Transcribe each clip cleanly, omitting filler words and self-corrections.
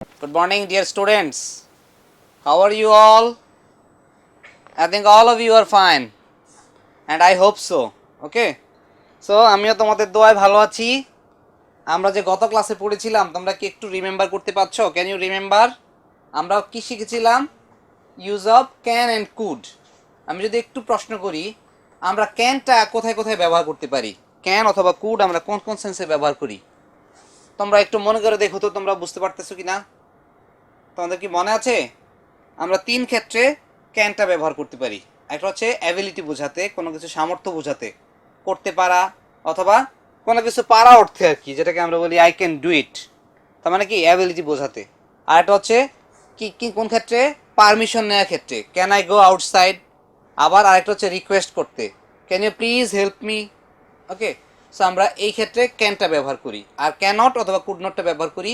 Good morning, dear students. How are you all? I think all of you are fine, and I hope so. Okay. So আমিও তোমাদের দোয়ায় ভালো আছি। আমরা যে গত ক্লাসে পড়েছিলাম তোমরা কি একটু রিমেম্বার করতে পারছো? Can you remember? আমরা কি শিখেছিলাম? Use of can and could. আমি যদি একটু প্রশ্ন করি, আমরা ক্যানটা কোথায় কোথায় ব্যবহার করতে পারি? ক্যান অথবা কুড আমরা কোন কোন সেন্সে ব্যবহার করি? তোমরা একটু মনে করে দেখো তো, তোমরা বুঝতে পারতেছো কি না? তোমাদের কি মনে আছে? আমরা তিন ক্ষেত্রে ক্যানটা ব্যবহার করতে পারি। একটা হচ্ছে অ্যাবিলিটি বোঝাতে, কোনো কিছু সামর্থ্য বোঝাতে, করতে পারা, অথবা কোনো কিছু পারা অর্থে আর কি, যেটাকে আমরা বলি আই ক্যান ডু ইট, তার মানে কি অ্যাবিলিটি বোঝাতে। আর একটা হচ্ছে কি কি কোন ক্ষেত্রে? পারমিশন নেওয়ার ক্ষেত্রে, ক্যান আই গো আউটসাইড। আবার আরেকটা হচ্ছে রিকোয়েস্ট করতে, can you please help me. Okay, so আমরা এই ক্ষেত্রে ক্যানটা ব্যবহার করি। আর ক্যানট অথবা কুড নটটা ব্যবহার করি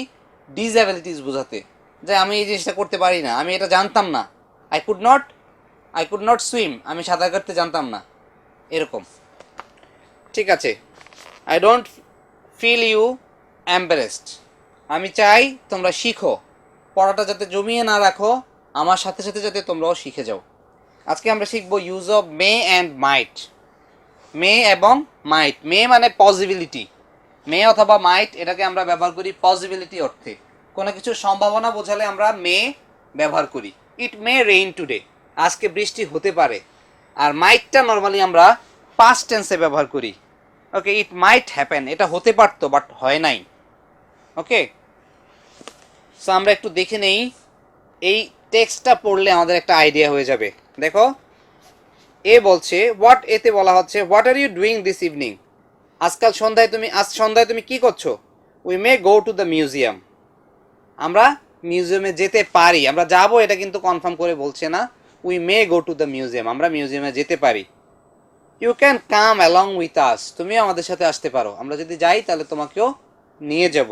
ডিসঅ্যাবিলিটিস বোঝাতে, যে আমি এই জিনিসটা করতে পারি না, আমি এটা জানতাম না। আই কুড নট সুইম, আমি সাঁতার কাটতে জানতাম না, এরকম। ঠিক আছে। I don't feel you embarrassed, আমি চাই তোমরা শিখো, পড়াটা যাতে জমিয়ে না রাখো, আমার সাথে সাথে যাতে তোমরাও শিখে যাও। আজকে আমরা শিখবো use of may and might. May এবং মাইট। মে মানে পসিবিলিটি, মে অথবা মাইট এটাকে আমরা ব্যবহার করি পসিবিলিটি অর্থে। কোনো কিছুর সম্ভাবনা বোঝালে আমরা মে ব্যবহার করি। ইট মে রেইন টুডে, আজকে বৃষ্টি হতে পারে। আর মাইটটা নর্মালি আমরা পাস্ট টেন্সে ব্যবহার করি। ওকে, ইট মাইট হ্যাপেন, এটা হতে পারতো বাট হয় নাই। ওকে, সো আমরা একটু দেখে নেই, এই টেক্সটটা পড়লে আমাদের একটা আইডিয়া হয়ে যাবে। দেখো, এ বলছে হোয়াট, এতে বলা হচ্ছে what are you doing this evening, আজ সন্ধ্যায় তুমি কি করছো? We may go to the museum, আমরা মিউজিয়ামে যেতে পারি। আমরা যাব এটা কিন্তু কনফার্ম করে বলছে না। We may go to the museum, আমরা মিউজিয়ামে যেতে পারি। You can come along with us, তুমিও আমাদের সাথে আসতে পারো, আমরা যদি যাই তাহলে তোমাকেও নিয়ে যাব।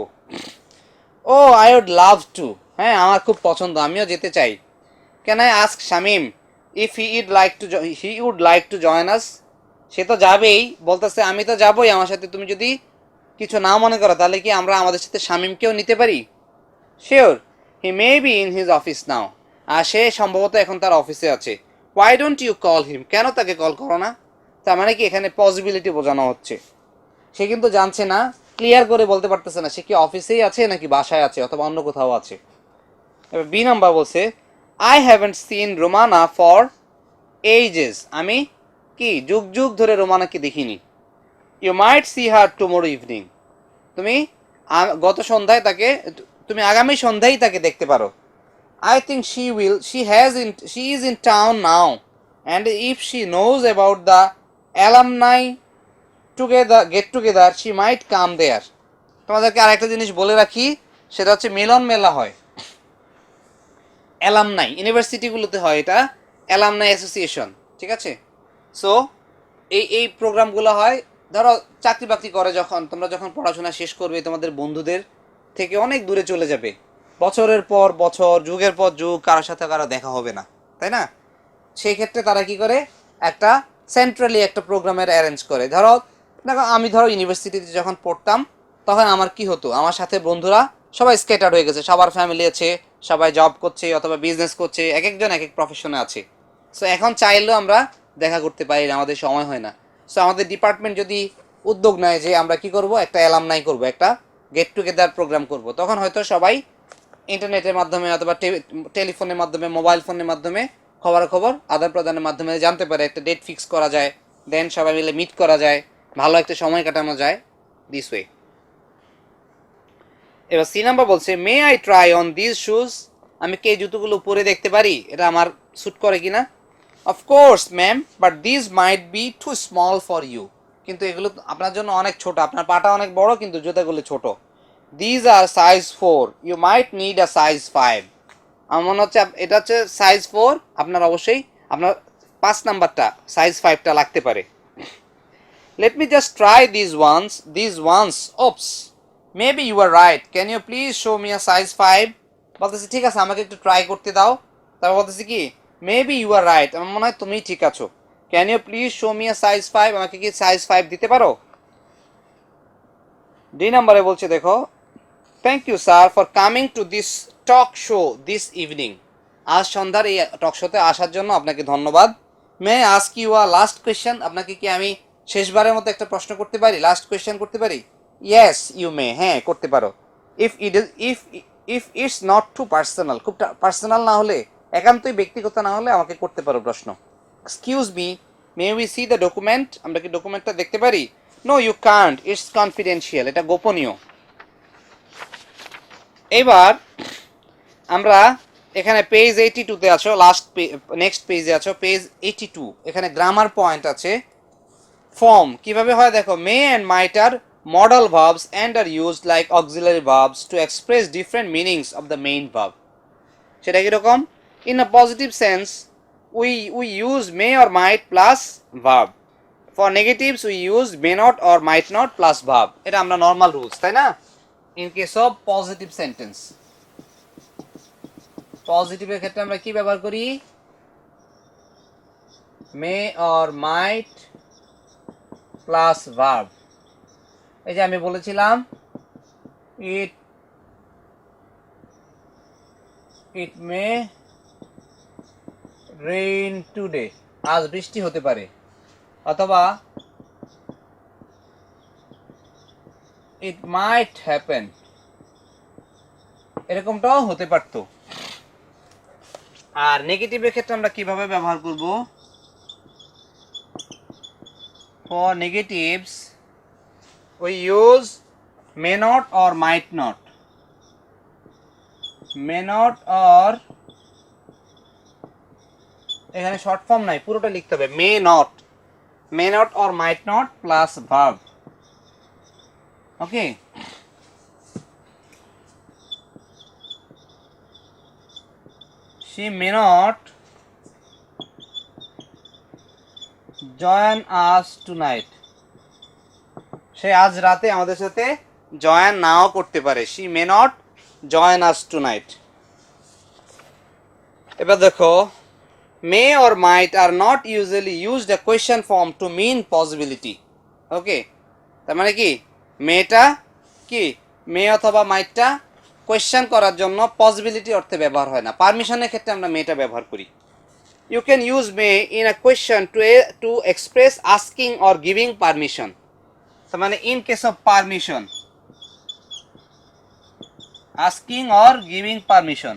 Oh I would love to, হ্যাঁ আমার খুব পছন্দ, আমিও যেতে চাই। Can I ask Shamim if he would like to join us, সে তো যাবেই, বলতেছে আমি তো যাবই আমার সাথে, তুমি যদি কিছু না মনে করো তাহলে কি আমরা আমাদের সাথে শামিমকেও নিতে পারি? Sure, he may be in his office now, আর সে সম্ভবত এখন তার অফিসে আছে। Why don't you call him, কেন তাকে কল করো না? তার মানে কি এখানে পসিবিলিটি বোঝানো হচ্ছে। সে কিন্তু জানছে না, ক্লিয়ার করে বলতে পারতেছে না সে কি অফিসেই আছে নাকি বাসায় আছে অথবা অন্য কোথাও আছে। এবার বি নাম্বার বলছে I haven't seen Romana for ages, আমি কি যুগ যুগ ধরে রোমানাকে দেখিনি। You might see her tomorrow evening, তুমি গত সন্ধ্যায় তাকে, তুমি আগামী সন্ধ্যায় তাকে দেখতে পারো। I think she is in town now and if she knows about the alumni get together she might come there. তোমাদেরকে আরেকটা জিনিস বলে রাখি, সেটা হচ্ছে মিলন মেলা হয় অ্যালামনাই, ইউনিভার্সিটিগুলোতে হয় এটা অ্যালামনাই অ্যাসোসিয়েশন। ঠিক আছে, সো এই প্রোগ্রামগুলো হয়, ধরো চাকরি বাকরি করে যখন, তোমরা যখন পড়াশোনা শেষ করবে তোমাদের বন্ধুদের থেকে অনেক দূরে চলে যাবে, বছরের পর বছর, যুগের পর যুগ কারোর সাথে কারো দেখা হবে না, তাই না? সেই ক্ষেত্রে তারা কি করে, একটা সেন্ট্রালি একটা প্রোগ্রামের অ্যারেঞ্জ করে। দেখো আমি ইউনিভার্সিটিতে যখন পড়তাম তখন আমার কি হতো, আমার সাথে বন্ধুরা সবাই স্কেটার্ড হয়ে গেছে, সবার ফ্যামিলি আছে, সবাই জব করছে অথবা বিজনেস করছে, এক একজন এক এক প্রফেশনে আছে। সো এখন চাইলেও আমরা দেখা করতে পারি না, আমাদের সময় হয় না। সো আমাদের ডিপার্টমেন্ট যদি উদ্যোগ নেয় যে আমরা কি করব, একটা অ্যালামনাই করব, একটা গেট টুগেদার প্রোগ্রাম করব, তখন হয়তো সবাই ইন্টারনেটের মাধ্যমে অথবা টেলিফোনের মাধ্যমে, মোবাইল ফোনের মাধ্যমে খবরাখবর আদান প্রদানের মাধ্যমে জানতে পারে, একটা ডেট ফিক্স করা যায়, দেন সবাই মিলে মিট করা যায়, ভালো একটা সময় কাটানো যায় দিস ওয়ে। এবার সি নাম্বার বলছে may I try on this shoes, আমি কি এই জুতোগুলো পরে দেখতে পারি, এটা আমার স্যুট করে কিনা? Of course ma'am, but this might be too small for you, কিন্তু এগুলো আপনার জন্য অনেক ছোট, আপনার পাটা অনেক বড় কিন্তু জুতাগুলো ছোট। This are size 4, you might need a size 5, আমার মনে হচ্ছে এটা হচ্ছে সাইজ 4, আপনার অবশ্যই আপনার 5 নাম্বারটা সাইজ 5টা লাগতে পারে। Let me just try this once oops, maybe you are right, can you please show me a size 5, বলতেছি ঠিক আছে আমাকে একটু ট্রাই করতে দাও। তারপর বলতেছি কি মেবি ইউ আর রাইট, আমার মনে হয় তুমি ঠিক আছো, can you please show me a size 5, আমাকে কি সাইজ 5 দিতে পারো? ডি নাম্বারে বলছে দেখো thank you sir for coming to this talk show this evening. আজ সন্ধ্যার এই টক শোতে আসার জন্য আপনাকে ধন্যবাদ। May ask you a last question, আপনাকে কি আমি শেষবারের মতো একটা প্রশ্ন করতে পারি, লাস্ট কোয়েশ্চেন করতে পারি? ইয়েস ইউ মে, হ্যাঁ করতে পারো। If it is if it's not too personal, খুব পার্সোনাল না হলে, একান্তই ব্যক্তিগত না হলে আমাকে করতে পারো প্রশ্ন। Excuse me, may we see the document, আমরা কি ডকুমেন্টটা দেখতে পারি? No you can't, it's confidential, এটা গোপনীয়। এবার আমরা এখানে পেজ 82-তে আছো, লাস্ট নেক্সট পেজে আছো, পেজ 82। এখানে গ্রামার পয়েন্ট আছে। ফর্ম কিভাবে হয় দেখো, may and might are modal verbs and are used like auxiliary verbs to express different meanings of the main verb. সেটা কীরকম? In a positive sense we use may or might plus verb. For negatives we use may not or might not plus verb. এটা আমরা normal rules, তাই না? In case of positive sentence, পজিটিভের ক্ষেত্রে আমরা কি ব্যবহার করি? May or might plus verb. এই যে আমি বলেছিলাম ইট ইট মে রেইন টুডে, আজ বৃষ্টি হতে পারে, অথবা ইট মাইট হ্যাপেন, এরকমটাও হতে পারতো। আর নেগেটিভের ক্ষেত্রে আমরা কিভাবে ব্যবহার করব? For negatives we use may not or might not, May not or, এখানে শর্ট ফর্ম নাই, পুরোটা লিখতে হবে, মে not or might not plus verb. Okay, she may not join us tonight, সে আজ রাতে আমাদের সাথে জয়েন নাও করতে পারে। she may not join us tonight। এবার দেখো, may or might are not usually used a question form to mean possibility। ওকে, তার মানে কি, মেটা কি, মে অথবা মাইটটা কোয়েশ্চেন করার জন্য পসিবিলিটি অর্থে ব্যবহার হয় না। পারমিশনের ক্ষেত্রে আমরা মেটা ব্যবহার করি। You can use may in a question to express asking or giving permission. তার মানে in case of permission, asking or giving permission,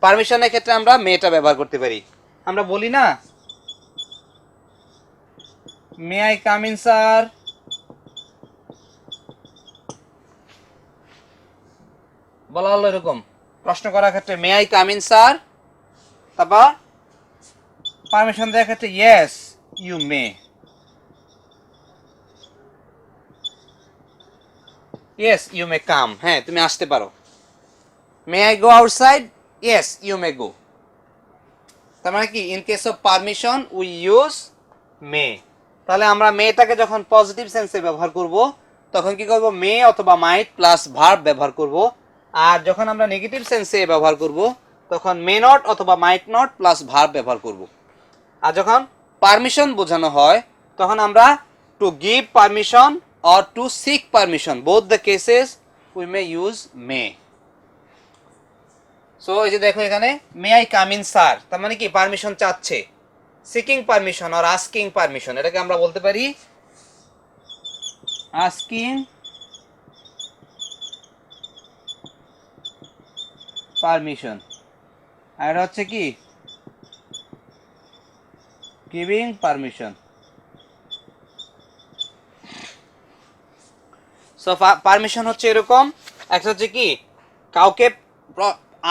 পারমিশনের ক্ষেত্রে আমরা মেটা ব্যবহার করতে পারি। আমরা বলি না, may I come in sir, বলা হলো এরকম প্রশ্ন করার ক্ষেত্রে may I come in sir, তারপর পারমিশন দেওয়ার ক্ষেত্রে yes you may, yes you may come, হ্যাঁ তুমি আসতে পারো। May I go outside, yes you may go. তার মানে কি, in case of permission we use may. তাহলে আমরা মেটাকে যখন পজিটিভ সেন্সে ব্যবহার করব তখন কি করব, মে অথবা মাইট প্লাস ভার্ব ব্যবহার করব। আর যখন আমরা নেগেটিভ সেন্সে ব্যবহার করব তখন মে নট অথবা মাইট নট প্লাস ভার্ব ব্যবহার করব। আর যখন পারমিশন বোঝানো হয় তখন আমরা to give permission or to seek permission, both the cases we may use may. So এই যে দেখো এখানে may I come in sir, তার মানে কি পারমিশন চাচ্ছে। Seeking permission or asking permission, এটাকে আমরা বলতে পারি আস্কিং পারমিশন, আর এটা হচ্ছে কি গিভিং পারমিশন। সো পারমিশন হচ্ছে এরকম, একটা হচ্ছে কি কাউকে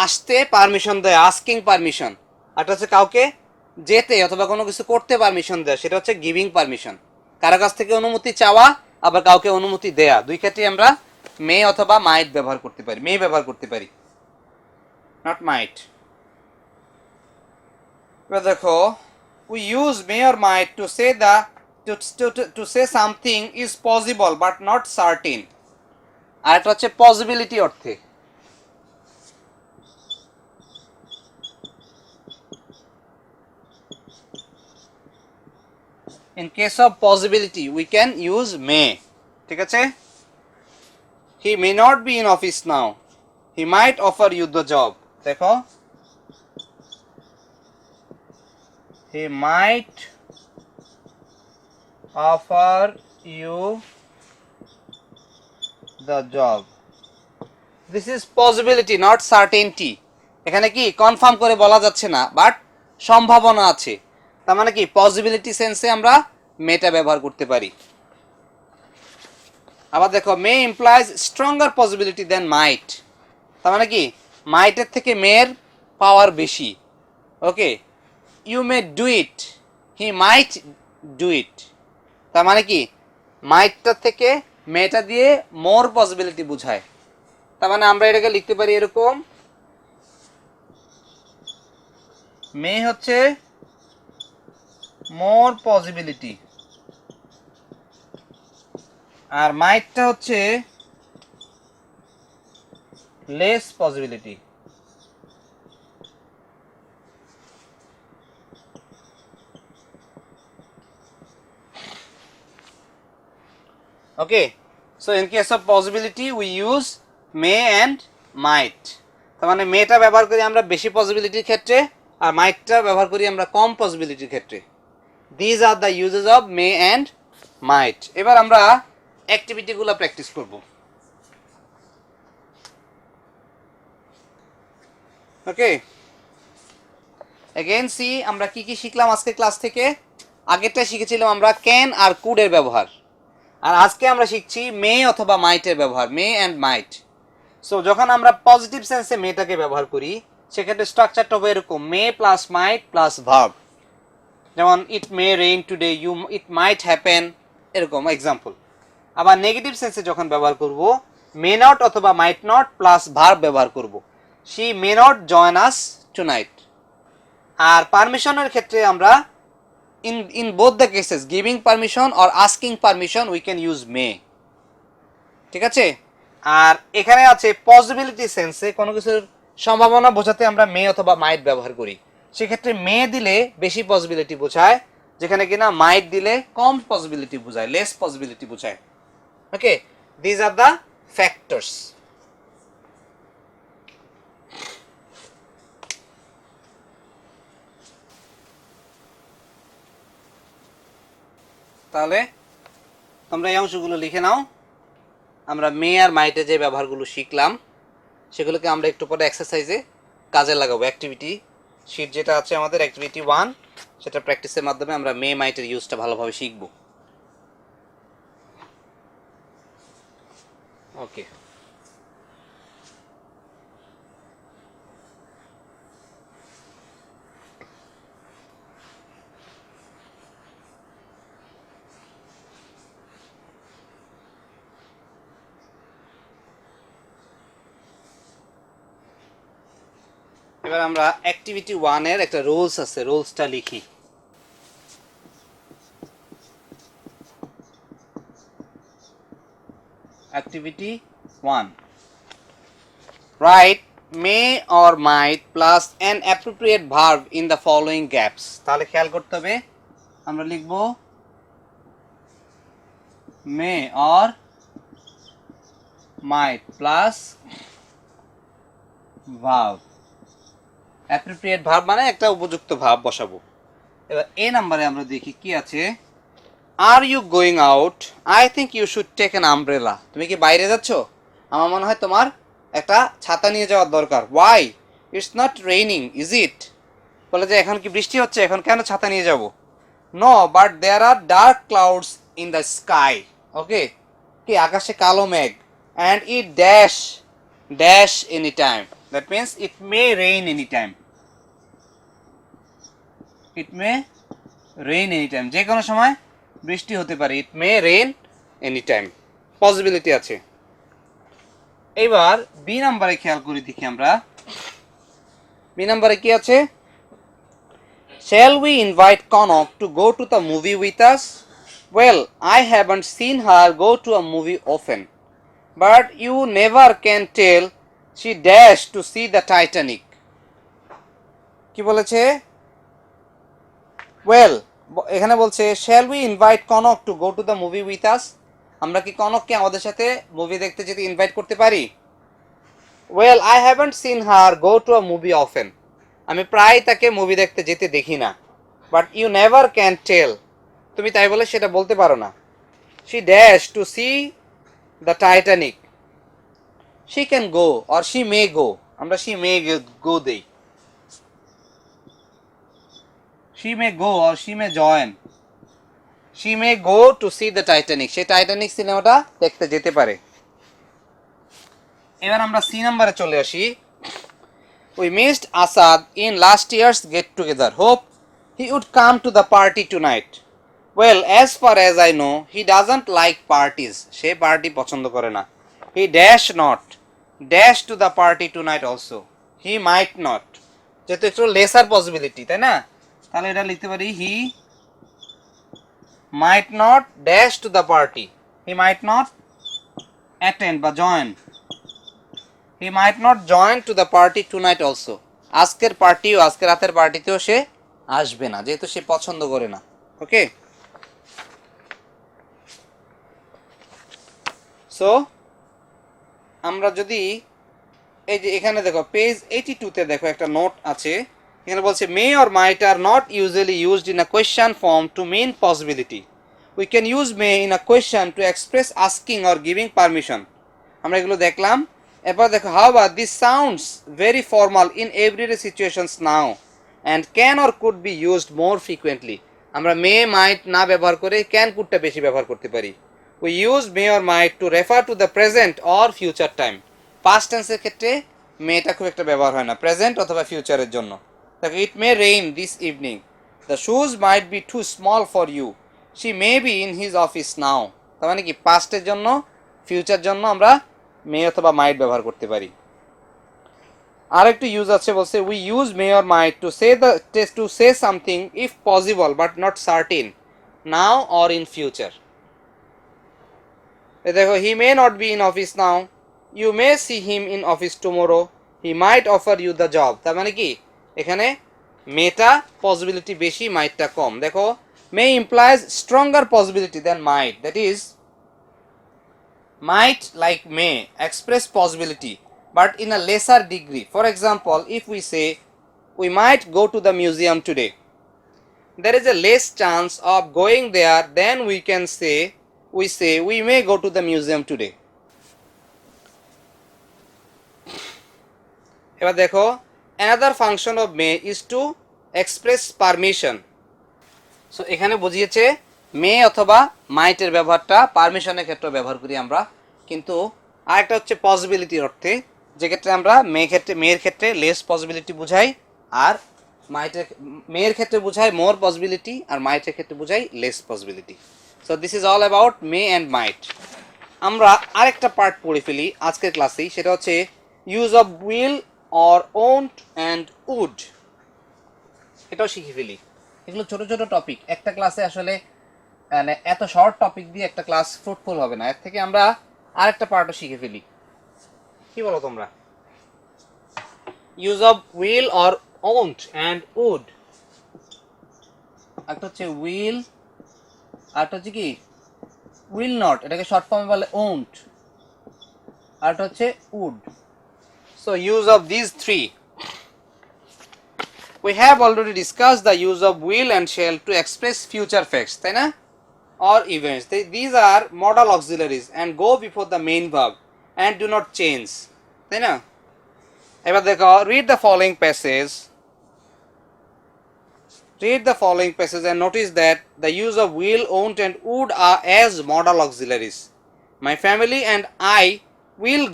আসতে পারমিশন দেয়, আস্কিং পারমিশন। একটা হচ্ছে কাউকে যেতে অথবা কোনো কিছু করতে পারমিশন দেয়, সেটা হচ্ছে গিভিং পারমিশন। কারো কাছ থেকে অনুমতি চাওয়া, আবার কাউকে অনুমতি দেয়া, দুই ক্ষেত্রে আমরা মে অথবা মাইট ব্যবহার করতে পারি, মে ব্যবহার করতে পারি, নট মাইট। এবার দেখো, we use may or might to say the to say something is possible but not certain। আর এটা হচ্ছে পসিবিলিটি অর্থে। In case of possibility we can use may। ঠিক আছে, he may not be in office now, he might offer you the job, দেখো he might offer you the job. This is possibility not certainty. এখানে কি confirm করে বলা যাচ্ছে না, but সম্ভাবনা আছে। তার মানে কি পসিবিলিটি সেন্সে আমরা মেটা ব্যবহার করতে পারি। আবার দেখো may implies stronger possibility then might, তার মানে কি মাইটের থেকে মেয়ের পাওয়ার বেশি। Okay, you may do it, he might do it, তার মানে কি মাইটটার থেকে মেয়েটা দিয়ে মোর পসিবিলিটি বোঝায়। তার মানে আমরা এটাকে লিখতে পারি এরকম, মে হচ্ছে মোর পসিবিলিটি আর মাইটটা হচ্ছে less possibility. Okay, so in case of possibility we use May and মাইট। তার মানে মেটা ব্যবহার করি আমরা বেশি পসিবিলিটির ক্ষেত্রে, আর মাইটটা ব্যবহার করি আমরা কম পসিবিলিটির ক্ষেত্রে। These are the uses of may and মাইট। এবার আমরা অ্যাক্টিভিটিগুলো প্র্যাকটিস করব। ওকে, এগেইন সি আমরা কি কি শিখলাম আজকে ক্লাস থেকে। আগেরটা শিখেছিলাম আমরা ক্যান আর কুডের ব্যবহার, আর আজকে আমরা শিখছি মে অথবা মাইটের ব্যবহার, মে অ্যান্ড মাইট। সো যখন আমরা পজিটিভ সেন্সে মেটাকে ব্যবহার করি সেক্ষেত্রে স্ট্রাকচারটা হবে এরকম, মে প্লাস মাইট প্লাস ভার্ব। যেমন ইট মে রেইন টুডে, ইট মাইট হ্যাপেন, এরকম এক্সাম্পল। আবার নেগেটিভ সেন্সে যখন ব্যবহার করব মে নট অথবা মাইট নট প্লাস ভার্ব ব্যবহার করব, she may not join us tonight. আর পারমিশনের ক্ষেত্রে আমরা in both the cases giving permission or asking permission we can use may, ঠিক আছে। আর এখানে আছে পসিবিলিটি সেন্সে কোনো কিছুর সম্ভাবনা বোঝাতে আমরা মে অথবা মাইট ব্যবহার করি, সেক্ষেত্রে মে দিলে বেশি পসিবিলিটি বোঝায়, যেখানে কিনা মাইট দিলে কম পসিবিলিটি বোঝায়, লেস পসিবিলিটি বোঝায়। ওকে, দিজ আর দ্য ফ্যাক্টরস। তাহলে তোমরা এই অংশগুলো লিখে নাও। আমরা মে আর মাইটে যে ব্যবহারগুলো শিখলাম সেগুলোকে আমরা একটু পরে এক্সারসাইজে কাজে লাগাবো। অ্যাক্টিভিটি শিট যেটা আছে আমাদের অ্যাক্টিভিটি 1, সেটা প্র্যাকটিসের মাধ্যমে আমরা মে মাইটের ইউজটা ভালোভাবে শিখব। ওকে, এবার আমরা অ্যাক্টিভিটি 1 এর একটা রুলস আছে, রুলসটা লিখি। Activity 1, right May or might plus an appropriate verb in the following gaps. তাহলে খেয়াল করতে হবে, আমরা লিখব মে or might plus verb, appropriate verb মানে একটা উপযুক্ত ভাব বসাবো। এবার এ নাম্বারে আমরা দেখি কি আছে। Are you going out, I think you should take an umbrella. তুমি কি বাইরে যাচ্ছ? আমার মনে হয় তোমার একটা ছাতা নিয়ে যাওয়ার দরকার। Why? It's not raining is it? বলে যে এখন কি বৃষ্টি হচ্ছে, এখন কেন ছাতা নিয়ে যাব? No but there are dark clouds in the sky. Okay, কি আকাশে কালো মেঘ, and it dash dash any time, that means it may rain any time. It may rain any time, যে কোনো সময় বৃষ্টি হতে পারে। It may rain any time, possibility আছে। এবার বি নাম্বারে খেয়াল করে দেখি আমরা, বি নাম্বারে কি আছে? Shall we invite Konok to go to the movie with us? Well, I haven't seen her go to a movie often, but you never can tell she dashed to see the Titanic. কি বলেছে? Well, এখানে বলছে shall we invite Konok to go to the movie with us? আমরা কি কনককে আমাদের সাথে movie দেখতে যেতে ইনভাইট করতে পারি? Well I haven't seen her go to a movie often, আমি প্রায় তাকে মুভি দেখতে যেতে দেখি না। But you never can tell, তুমি তাই বলে সেটা বলতে পারো না। She dash to see the Titanic, she can go or she may go, আমরা শি মে গো দেই, she may go or she may join, she may go to see the Titanic, সে টাইটানিক সিনেমাটা দেখতে যেতে পারে। এবার আমরা C নাম্বারে চলে আসি। We missed Asad in last year's get together. Hope he would come to the party tonight. Well, as far as I know, he doesn't like parties. Say party পছন্দ করে না। He dash not dash to the party tonight also. He might not. যেহেতু একটু laser possibility, তাই না? তাহলে এটা লিখতে পারি he might not dash to the party. He might not attend বা join. He might not join to the party tonight also. আজকের পার্টিও, আজকের রাতের পার্টিতেও সে আসবে না, যেহেতু সে পছন্দ করে না। ওকে, সো আমরা যদি এই যে এখানে দেখো পেজ 82 তে দেখো একটা নোট আছে, এখানে বলছে may or might are not usually used in a question form to mean possibility. We can use may in a question to express asking or giving permission. আমরা এগুলো দেখলাম। এরপর দেখো however this sounds very formal in everyday situations now and can or could be used more frequently. আমরা may মাইট না ব্যবহার করে can কুডটা বেশি ব্যবহার করতে পারি। We use may or might to refer to the present or future time. Past টেন্সের ক্ষেত্রে মেটা খুব একটা ব্যবহার হয় না, প্রেজেন্ট অথবা ফিউচারের জন্য। দেখো it may rain this evening, the shoes might be too small for you, she may be in his office now. তার মানে কি পাস্টের জন্য, ফিউচার জন্য আমরা মে অথবা মাইট ব্যবহার করতে পারি। আরেকটু ইউজ আছে, বলছে we use may or might to say something if possible but not certain now or in future. দেখো he may not be in office now, you may see him in office tomorrow, he might offer you the job. তার মানে কি এখানে মেটা possibility বেশি, মাইটটা কম। দেখো may implies stronger possibility than might, that is might like may express possibility but in a lesser degree. For example, if we say we might go to the museum today, there is a less chance of going there than we say we may go to the museum today. এবার দেখো another function of may is to express permission. So এখানে বুঝিয়েছে মে অথবা মাইটের ব্যবহারটা পারমিশনের ক্ষেত্রে ব্যবহার করি আমরা, কিন্তু আরেকটা হচ্ছে পসিবিলিটির অর্থে, যে ক্ষেত্রে আমরা মেয়ের ক্ষেত্রে লেস পসিবিলিটি বুঝাই, আর মেয়ের ক্ষেত্রে বুঝাই মোর পসিবিলিটি, আর মাইটের ক্ষেত্রে বুঝাই less possibility. So this is all about may and might. আমরা আরেকটা পার্ট পড়ে ফেলি আজকের ক্লাসেই, সেটা হচ্ছে use of will or won't and would. এটাও শিখে ফেলি। এগুলো ছোট ছোট টপিক, একটা ক্লাসে আসলে মানে এত শর্ট টপিক দিয়ে একটা ক্লাস ফ্রুটফুল হবে না, এর থেকে আমরা আরেকটা পার্টও শিখে ফেলি। কি বলো তোমরা? Use of will or won't and would, একটা হচ্ছে উইল, আরেকটা হচ্ছে কি উইল নট, এটাকে শর্ট ফর্মে বলে ওন্ট, আরেকটা হচ্ছে would. So use of this three, we have already discussed the use of will and shall to express future facts, তাই না, or events. These are modal auxiliaries and go before the main verb and do not change, তাই না? এবার দেখো read the following passage and notice that the use of will, won't and would are as modal auxiliaries. My family and I will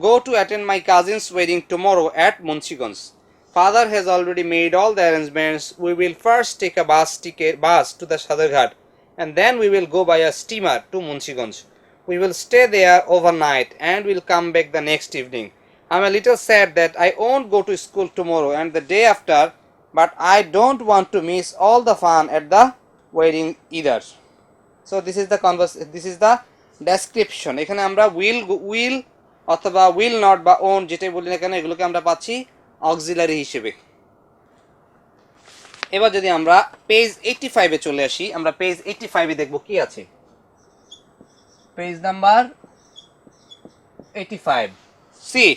go to attend my cousin's wedding tomorrow at Munchiganj. Father has already made all the arrangements. We will first take a bus to the Sadarghat and then we will go by a steamer to Munchiganj. We will stay there overnight and will come back the next evening. I'm a little sad that I won't go to school tomorrow and the day after, but I don't want to miss all the fun at the wedding either. So this is the description. এখানে আমরা will অথবা will not বা own যেটাই বলি না কেন, এগুলোকে আমরা পাচ্ছি অক্সিলারি হিসেবে। এবার যদি আমরা পেজ 85 এ চলে আসি, আমরা পেজ 85 এ দেখব কি আছে। Page number 85, C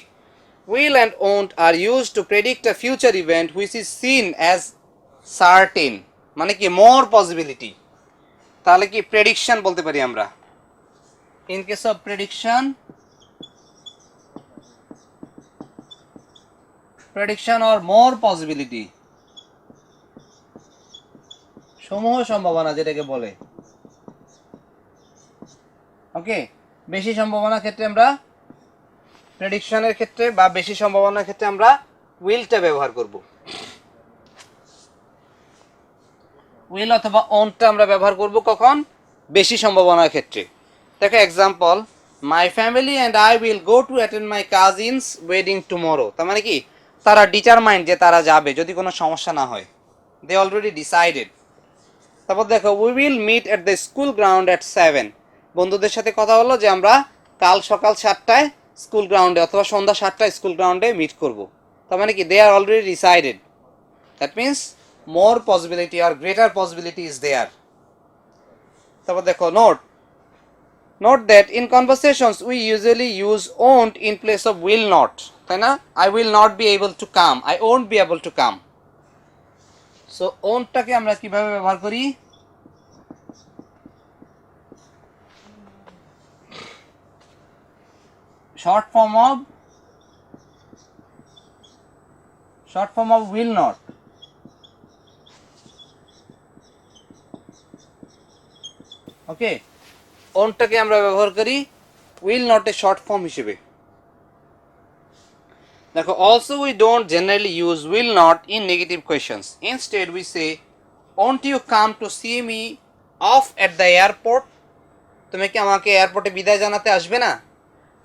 will and won't are used to predict a future event which is seen as certain মানে কি more possibility তাহলে কি প্রেডিকশন বলতে পারি আমরা in case of prediction or more possibility সমূহ সম্ভাবনা যেটাকে বলে ওকে বেশি সম্ভাবনার ক্ষেত্রে আমরা প্রেডিকশনের ক্ষেত্রে বা বেশি সম্ভাবনার ক্ষেত্রে আমরা উইলটা ব্যবহার করব উইল অথবা অনটা আমরা ব্যবহার করব কখন বেশি সম্ভাবনার ক্ষেত্রে দেখো example my family and I will go to attend my cousin's wedding tomorrow তার মানে কি তারা ডিটারমাইন্ড যে তারা যাবে যদি কোনো সমস্যা না হয় দে অলরেডি ডিসাইডেড তারপর দেখো we will meet at the school ground at 7 বন্ধুদের সাথে কথা হলো যে আমরা কাল সকাল 7টায় স্কুল গ্রাউন্ডে অথবা সন্ধ্যা 7টায় স্কুল গ্রাউন্ডে মিট করব তার মানে কি they are already decided that means more possibility আর গ্রেটার পসিবিলিটি ইজ দেয়ার তারপর দেখো note that in conversations we usually use won't in place of will not তাই না I will not be able to come I won't be able to come so ওন্টটাকে আমরা কিভাবে ব্যবহার করি short form of will not ওকে ওনটাকে আমরা ব্যবহার করি will not এর শর্ট ফর্ম হিসেবে দেখো also we don't generally use will not in negative questions instead we say won't you come to see me off at the airport তুমি কি আমাকে এয়ারপোর্টে বিদায় জানাতে আসবে না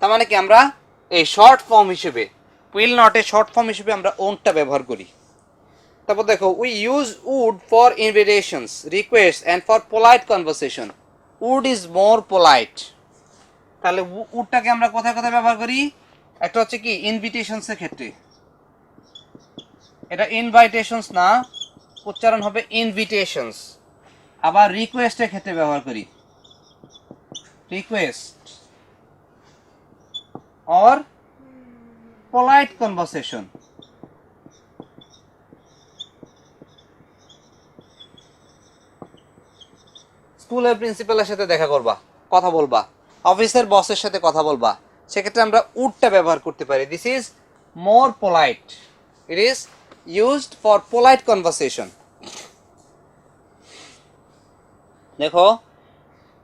তার মানে কি আমরা এই শর্ট ফর্ম হিসেবে will not এর শর্ট ফর্ম হিসেবে আমরা ওনটা ব্যবহার করি তারপর দেখো we use would for invitations requests and for polite conversation would is more polite তাহলে would-টাকে আমরা কোথায় কোথায় ব্যবহার করি একটা হচ্ছে কি ইনভিটেশনস এর ক্ষেত্রে এটা ইনভাইটেশনস না উচ্চারণ হবে ইনভিটেশনস আবার রিকোয়েস্টের ক্ষেত্রে ব্যবহার করি রিকোয়েস্ট or polite conversation স্কুলের প্রিন্সিপালের সাথে দেখা করবা কথা বলবা অফিসের বসের সাথে কথা বলবা সেক্ষেত্রে আমরা উডটা ব্যবহার করতে পারি this is more polite it is used for polite conversation দেখো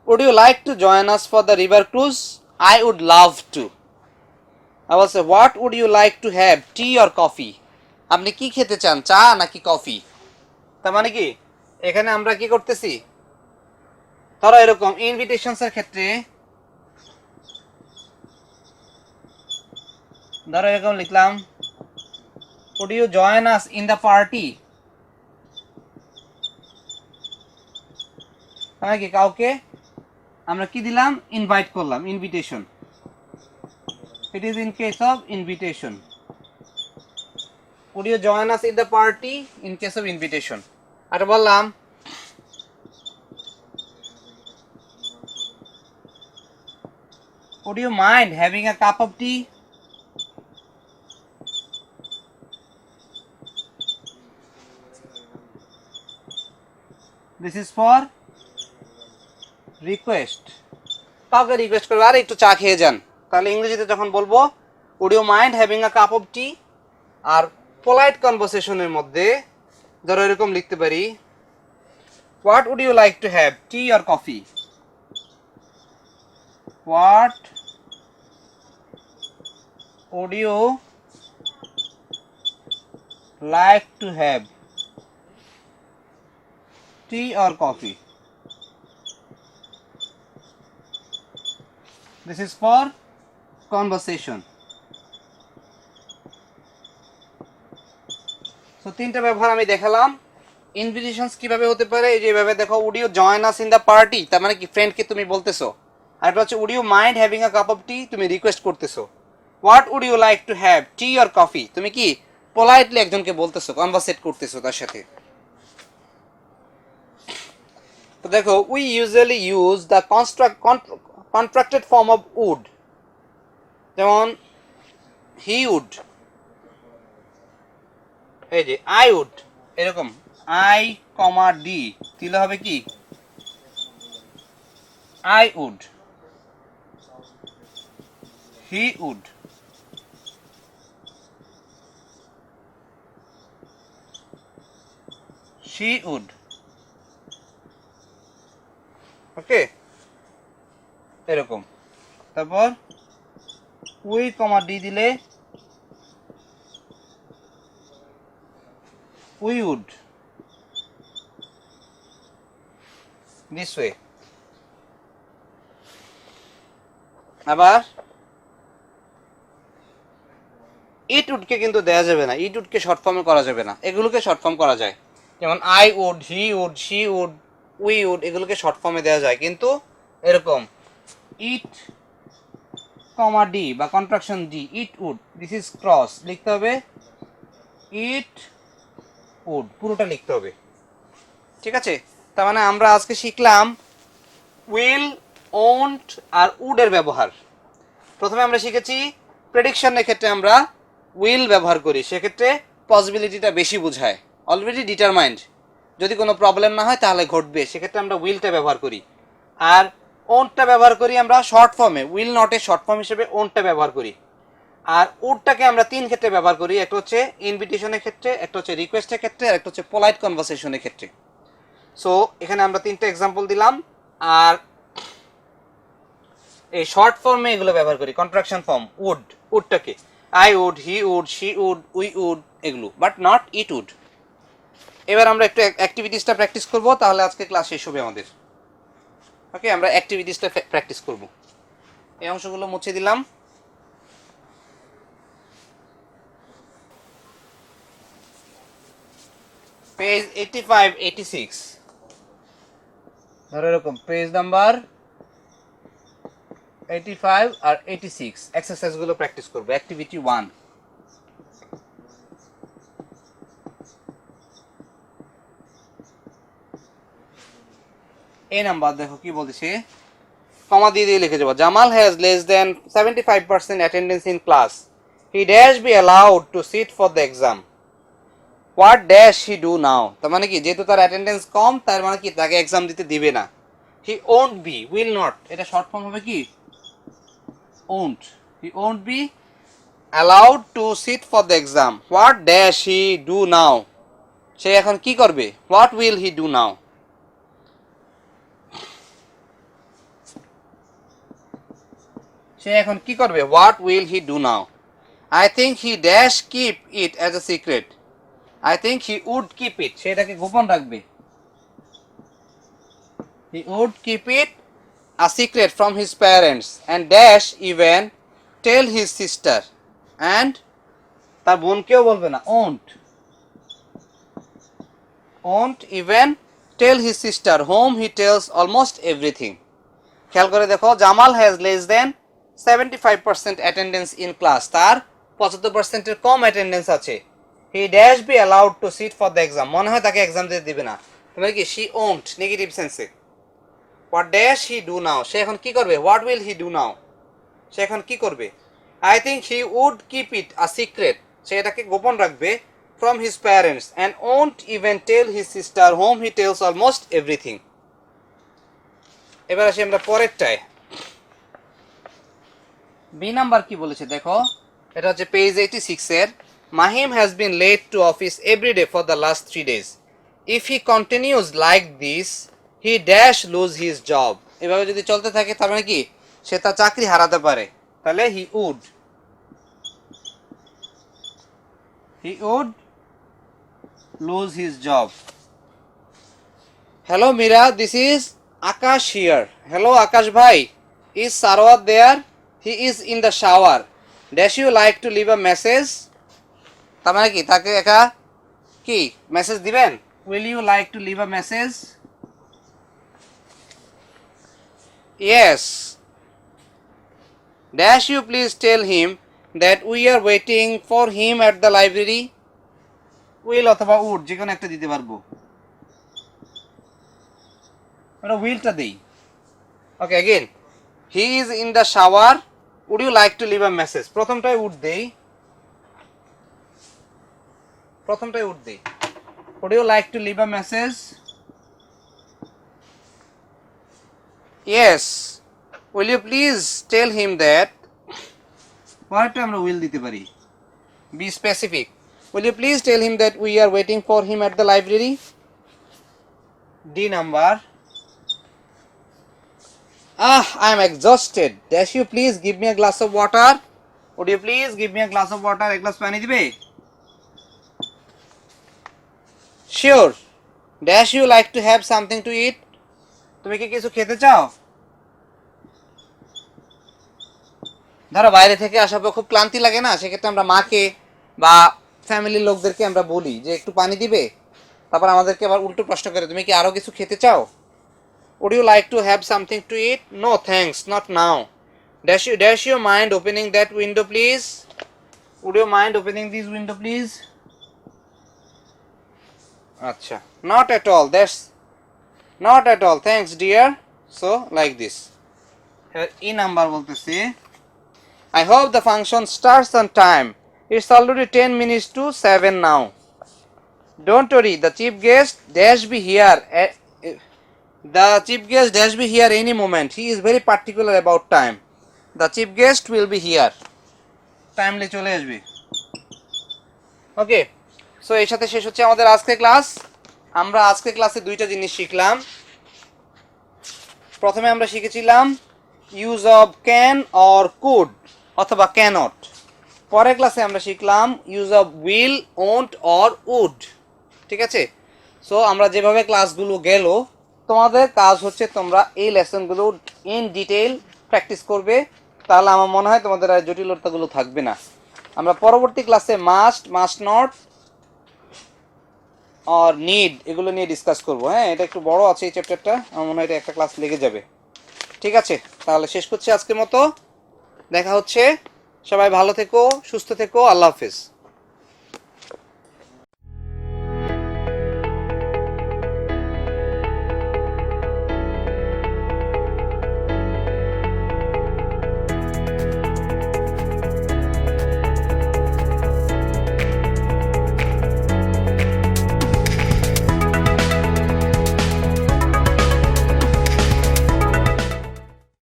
would you like to join us for the river cruise I would love to আবার সে what would you like to have tea or coffee আপনি কি খেতে চান চা নাকি coffee তার মানে কি এখানে আমরা কি করতেছি ধরো এরকম ইনভিটেশনস এর ক্ষেত্রে ধরো এরকম লিখলাম would you join us in the party তার মানে কি কাউকে আমরা কি দিলাম ইনভাইট করলাম invitation it is in case of invitation would you join us in the party in case of invitation আর বললাম would you mind having a cup of tea this is for request কাউকে request করবে আর একটু চা খেয়ে যান তাহলে ইংরেজিতে যখন বলবো would you mind having a cup of tea আর পোলাইট কনভারসেশনের মধ্যে ধরো এরকম লিখতে পারি what would you like to have tea or coffee what would you like to have tea or coffee this is for conversation so তিনটা ব্যবহার আমি দেখালাম ইনভিটেশনস কিভাবে হতে পারে এই যে এভাবে দেখো would you join us in the party তার মানে কি ফ্রেন্ডকে তুমি বলতেছো আর এটা হচ্ছে would you mind having a cup of tea তুমি রিকোয়েস্ট করতেছো what would you like to have tea or coffee তুমি কি পোলাইটলি একজনকে বলতেছো কনভারসেট করতেছো তার সাথে তো দেখো we usually use the contracted form of would যেমন হি উড, এই যে আই উড, এরকম আই কমা ডি দিলে হবে কি I would, he would, she would. Okay, এরকম। তারপর উই কমা ডি দিলে উই উড, দিস ওয়ে। আবার ইট উডকে কিন্তু দেওয়া যাবে না, ইট উডকে শর্ট ফর্মে করা যাবে না, এগুলোকে শর্ট ফর্ম করা যায়। যেমন I would, he would, she would, we would, এগুলোকে শর্ট ফর্মে দেওয়া যায়। কিন্তু এরকম ইট কমা ডি বা contraction D, it would, this is cross, লিখতে হবে ইট উড, পুরোটা লিখতে হবে। ঠিক আছে, তার মানে আমরা আজকে শিখলাম উইল, ওন্ট আর উডের ব্যবহার। প্রথমে আমরা শিখেছি প্রেডিকশনের ক্ষেত্রে আমরা উইল ব্যবহার করি, সেক্ষেত্রে পসিবিলিটিটা বেশি বোঝায়, অলরেডি ডিটারমাইন্ড, যদি কোনো প্রবলেম না হয় তাহলে ঘটবে, সেক্ষেত্রে আমরা উইলটা ব্যবহার করি। আর ওনটা ব্যবহার করি আমরা শর্ট ফর্মে, উইল নটের শর্ট ফর্ম হিসেবে ওনটা ব্যবহার করি। আর উডটাকে আমরা তিন ক্ষেত্রে ব্যবহার করি, একটা হচ্ছে ইনভিটেশনের ক্ষেত্রে, একটা হচ্ছে রিকোয়েস্টের ক্ষেত্রে, আর একটা হচ্ছে পোলাইট কনভারসেশনের ক্ষেত্রে। সো এখানে আমরা তিনটা এক্সাম্পল দিলাম। আর এই শর্ট ফর্মে এগুলো ব্যবহার করি, কন্ট্রাকশন ফর্ম উড, উডটাকে I would, he would, she would, we would, এগুলো, বাট নট ইট উড। এবার আমরা একটু অ্যাক্টিভিটিসটা প্র্যাকটিস করব, তাহলে আজকে ক্লাস শেষ হবে আমাদের। ওকে, আমরা অ্যাক্টিভিটিসটা প্র্যাকটিস করব। এই অংশগুলো মুছে দিলাম। পেজ 85, 86, ধরো এরকম পেজ নাম্বার 85 আর 86 এক্সারসাইজগুলো প্র্যাকটিস করব। অ্যাক্টিভিটি 1, এই নাম্বার দেখো কি বলতেছে, কমা দিয়ে দিয়ে লিখে যাবো। Jamal has less then 75% attendance in class, he dash be allowed to sit for the exam, what dash he do now. তার মানে কি, যেহেতু তার অ্যাটেন্ডেন্স কম, তার মানে কি তাকে এক্সাম দিতে দিবে না। He won't be, will not, এটা শর্ট ফর্ম হবে কি won't, he won't be allowed to sit for the exam, what dash he do now, সে এখন কি করবে, what will he do now. সে এখন কি করবে, what will he do now. I think he dash keep it as a secret, I think he would keep it, সে এটাকে গোপন রাখবে। He would keep it a secret from his parents and dash even tell his sister, and তার বোনকেও বলবে না, won't even tell his sister home he tells almost everything. খেয়াল করে দেখো, Jamal has less then 75% attendance in class, তার 75%-এর কম অ্যাটেন্ডেন্স আছে। He dash be allowed to sit for the exam, মনে হয় তাকে এক্সাম দিতে দিবে না। তবে কি, she won't, negative sense. What dash he do now, সে এখন কি করবে, what will he do now, সে এখন কি করবে। I think he would keep it a secret, সে এটাকে গোপন রাখবে, from his parents and won't even tell his sister home he tells almost everything. এবার আসি আমরা পরেরটায়। বি নাম্বার কি বলেছে দেখো, এটা হচ্ছে পেজ 86 এর। Mahim has been late to office every day for the last 3 days, if he continues like this he dash lose his job. এভাবে যদি চলতে থাকে তার মানে কি, সে তার চাকরি হারাতে পারে। তাহলে he would lose his job. Hello Meera, this is Akash here. Hello Akash ভাই, is Sarwat there? He is in the shower, dash you like to leave a message. তার মানে কি, তাকে একা কি মেসেজ দিবেন, will you like to leave a message. Yes, dash you please tell him that we are waiting for him at the library. Will অথবা would যে কোনো একটা দিতে পারবো, আমরা উইলটা দিই। Okay, again he is in the shower, would you like to leave a message, প্রথমটাই উড দেই, প্রথমটাই উড দেই। Would you like to leave a message? Yes. Will you please tell him that পরেরটা আমরা will দিতে পারি। Be specific. Will you please tell him that we are waiting for him at the library? D number. I am exhausted. Dash you please give me a glass of water? Would you please give me a glass of water? এক glass পানি দিবে? Sure. Dash you like to have something to eat? তুমি কি কিছু খেতে চাও? ধরো বাইরে থেকে আসার পর খুব ক্লান্তি লাগে না, সেক্ষেত্রে আমরা মাকে বা ফ্যামিলির লোকদেরকে আমরা বলি যে একটু পানি দিবে, তারপর আমাদেরকে আবার উল্টো প্রশ্ন করে তুমি কি আরো কিছু খেতে চাও? Would you like to have something to eat? No thanks, not now. Dash you mind opening that window please? Would you mind opening this window please? Acha, not at all. That's not at all. Thanks dear. So like this. E number বলতেছি I hope the function starts on time. It's already 10 minutes to 7 now. Don't worry, the chief guest dash be here. The chief guest dash be here any moment. He is very particular about time. The chief guest will be here. Timely চলে আসবে। ওকে, so এর সাথে শেষ হচ্ছে আমাদের আজকের class. আমরা আজকের ক্লাসে দুইটা জিনিস শিখলাম। প্রথমে আমরা শিখেছিলাম use of can or could অথবা ক্যানট। পরের ক্লাসে আমরা শিখলাম use of will, won't or would. ঠিক আছে, সো আমরা যেভাবে ক্লাসগুলো গেল, তোমাদের কাজ হচ্ছে তোমরা এই লেসনগুলো ইন ডিটেইল প্র্যাকটিস করবে, তাহলে আমার মনে হয় তোমাদের আর জটিলতাগুলো থাকবে না। আমরা পরবর্তী ক্লাসে মাস্ট, মাস্ট নট আর নিড এগুলো নিয়ে ডিসকাস করব। হ্যাঁ, এটা একটু বড় আছে এই চ্যাপ্টারটা, আমার মনে হয় এটা একটা ক্লাস লেগে যাবে। ঠিক আছে, তাহলে শেষ করছি আজকের মতো। দেখা হচ্ছে, সবাই ভালো থেকো, সুস্থ থেকো, আল্লাহ হাফেজ।